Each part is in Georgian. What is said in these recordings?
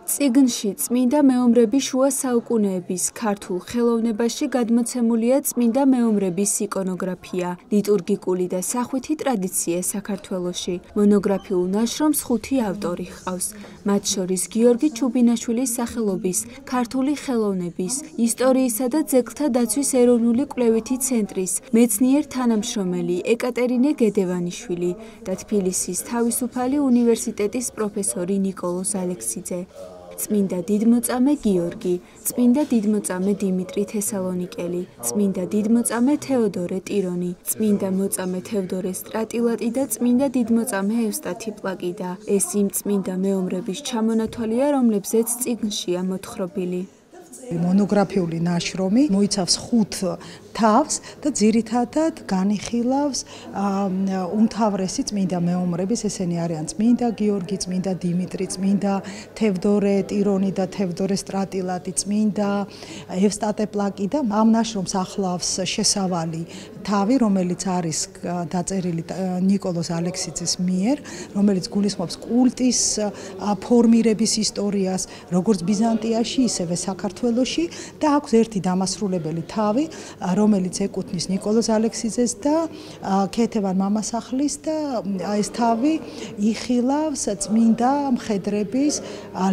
წიგნში წმინდა მეომრების შუა საუკუნეების ქართულ ხელოვნებაში გადმოცემულია წმინდა მეომრების იკონოგრაფია, ლიტურგიკული და სახვითი ტრადიცია საქართველოში. მონოგრაფიულ ნაშრომს 5 ავტორი ჰყავს, მათ შორის გიორგი ჩუბინაშვილის სახელობის ქართული ხელოვნების, ისტორიისა და ძეგლთა დაცვის ეროვნული კვლევითი ცენტრის მეცნიერ თანამშრომელი ეკატერინე გედევანიშვილი და თბილისის თავისუფალი უნივერსიტეტის პროფესორი ნიკოლოზ ალექსიძე. წმინდა დიდმოწამე გიორგი, წმინდა დიდმოწამე დიმიტრი თესალონიკელი, წმინდა დიდმოწამე თეოდორე ტირონი, წმინდა მოწამე თევდორე სტრატილატი და წმინდა დიდმოწამე ევსტათი პლაკიდა. ეს იმ წმინდა მეომრების ჩამონათვალია, რომლებზეც წიგნშია მოთხრობილი. მონოგრაფიული ნაშრომი მოიცავს 5 თავს და ძირითადად განიხილავს უმთავრესი წმინდა მეომრების, ესენი არიან წმინდა გიორგი, წმინდა დიმიტრი, წმინდა თევდორე ტირონი და თევდორე სტრატილატი, წმინდა ევსტათე პლაკი და ამ ნაშრომს ახლავს შესავალი თავი, რომელიც არის დაწერილი ნიკოლოზ ალექსიძის მიერ, რომელიც გულისხმობს კულტის ფორმირების ისტორიას, როგორც ბიზანტიაში, ისევე საქართველოში და აქვს ერთი დამასრულებელი თავი, რომელიც ეკუთვნის ნიკოლოზ ალექსიძეს და ქეთევან მამასახლის და ეს თავი იხილავს წმინდა მხედრების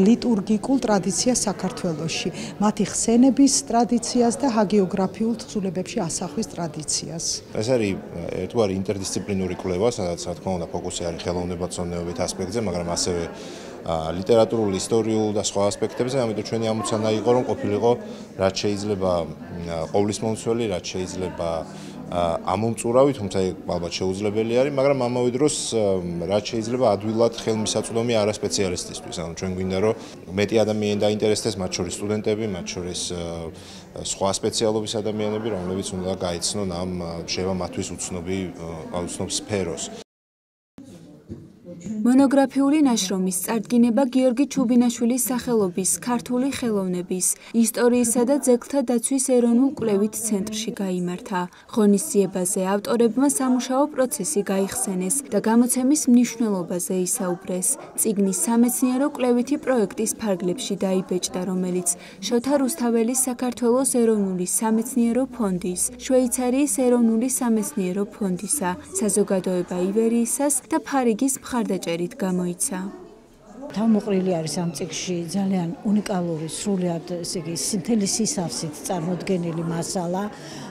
ლიტურგიკულ ტრადიციას საქართველოში, მათი ხსენების ტრადიციას და ჰაგიოგრაფიულ თხზულებებში ასახვის ტრადიციას. ეს არის ერთგვარი ინტერდისციპლინური კვლევა, სადაც რა თქმა უნდა ფოკუსი არის ხელოვნებათმცოდნეობით ასპექტზე, მაგრამ ასევე ლიტერატურულ, ისტორიულ და სხვა ასპექტებზე, ამიტომ ჩვენი ამოცანა იყო, რომ ყოფილიყო რაც შეიძლება ყოვლისმომცველი, რაც შეიძლება ამომწურავი, თუმცა ალბათ შეუძლებელი არის, მაგრამ ამავე დროს რაც შეიძლება ადვილად ხელმისაწვდომი არასპეციალისტისთვის. ანუ ჩვენ გვინდა რომ მეტი ადამიანი დაინტერესდეს, მათ შორის სტუდენტები, მათ შორის სხვა სპეციალობის ადამიანები, რომლებიც უნდა გაიცნონ ამ შევა მათთვის უცნობ სფეროს. მონოგრაფიული ნაშრომის წარდგინება გიორგი ჩუბინაშვილის სახელობის ქართული ხელოვნების, ისტორიისა და ძეგლთა დაცვის ეროვნულ კვლევით ცენტრში გაიმართა. ღონისძიებაზე ავტორებმა სამუშაო პროცესი გაიხსენეს და გამოცემის მნიშვნელობაზე ისაუბრეს. წიგნის სამეცნიერო კვლევითი პროექტის ფარგლებში დაიბეჭდა, რომელიც შოთა რუსთაველის საქართველოს ეროვნული სამეცნიერო ფონდის, შვეიცარიის ეროვნული სამეცნიერო ფონდისა, საზოგადოება ივერიისას და ფარიგის მხარდაჭერით გამოიცა. თავმოყრილი არის ამ წიგნში ძალიან უნიკალური, სრულიად მთელი სისავსით წარმოდგენილი მასალა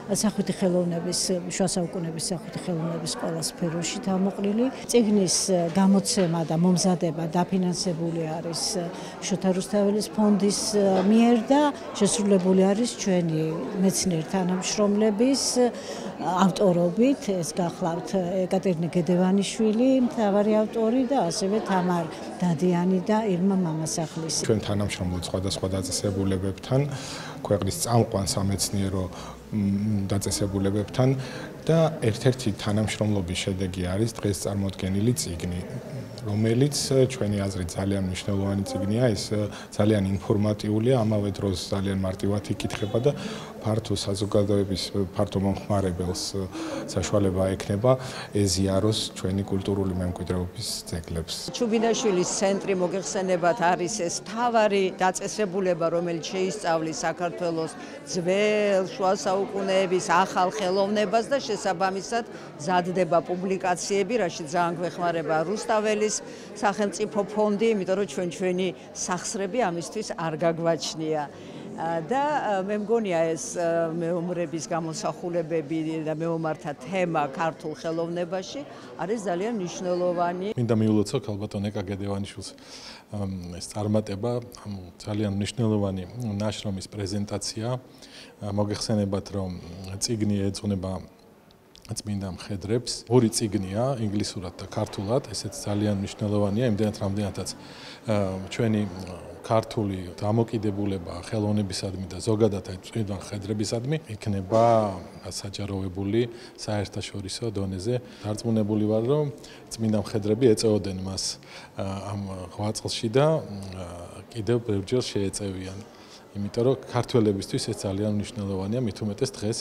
სახვითი ხელოვნების, შუა საუკუნეების სახვითი ხელოვნების ყველა სფეროში თავმოყრილი. წიგნის გამოცემა და მომზადება დაფინანსებული არის შოთა რუსთაველის ფონდის მიერ და შესრულებული არის ჩვენი მეცნიერ თანამშრომლების ავტორობით. ეს გახლავთ ეკატერინე გედევანიშვილი, მთავარი ავტორი და ასევე თამარ დადიანი და ირმა მამასახლის. ჩვენ თანამშრომლობთ სხვადასხვა დაწესებულებებთან, ქვეყნის წამყვან სამეცნიერო დაწესებულებებთან და ერთ-ერთი თანამშრომლობის შედეგი არის დღეს წარმოდგენილი წიგნი, რომელიც ჩვენი აზრით ძალიან მნიშვნელოვანი წიგნია, ეს ძალიან ინფორმატიულია, ამავე დროს ძალიან მარტივად იკითხება და ფართო საზოგადოების, ფართო მომხმარებელს საშუალება ექნება ეზიაროს ჩვენი კულტურული მემკვიდრეობის ძეგლებს. ჩუბინაშვილის ცენტრი მოგეხსენებათ არის ეს მთავარი დაწესებულება, რომელიც შეისწავლის საქართველოს ძველ შუა საუკუნეების ახალ ხელოვნებას და შესაბამისად მზადდება პუბლიკაციები, რაშიც ძალიან გვეხმარება რუსთაველის სახელმწიფო ფონდი, იმიტომ რომ ჩვენი სახსრები ამისთვის არ გაგვაჩნია. და მე მგონია ეს მეომრების გამოსახულებები და მეომართა თემა ქართულ ხელოვნებაში არის ძალიან მნიშვნელოვანი. მინდა მიულოცო ქალბატონ ეკა გედევანიშვილს ეს წარმატება, ძალიან მნიშვნელოვანი ნაშრომის პრეზენტაცია. მოგეხსენებათ, რომ წიგნი ეძღვნება წმინდა მხედრებს. ორი წიგნია, ინგლისურად და ქართულად, ესეც ძალიან მნიშვნელოვანია, იმდენად რამდენადაც ჩვენი ქართული დამოკიდებულება ხელოვნებისადმი და ზოგადად წმინდა მხედრებისადმი იქნება საჯაროვებული საერთაშორისო დონეზე. დარწმუნებული ვარ, რომ წმინდა მხედრები ეწეოდენ მას ამ ღვაწლში და კიდევ ბევრჯერ შეეწევიან. იმიტომ რომ ქართველებისთვის ეს ძალიან მნიშვნელოვანია, მით უმეტეს დღეს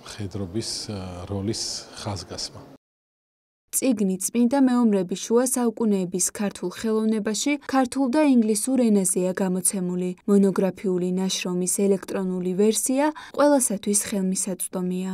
მხედრობის როლის ხაზგასმა. წიგნი წმინდა მეომრების შუა საუკუნეების ქართულ ხელოვნებაში ქართულ და ინგლისურ ენაზეა გამოცემული. მონოგრაფიული ნაშრომის ელექტრონული ვერსია ყველასათვის ხელმისაწვდომია.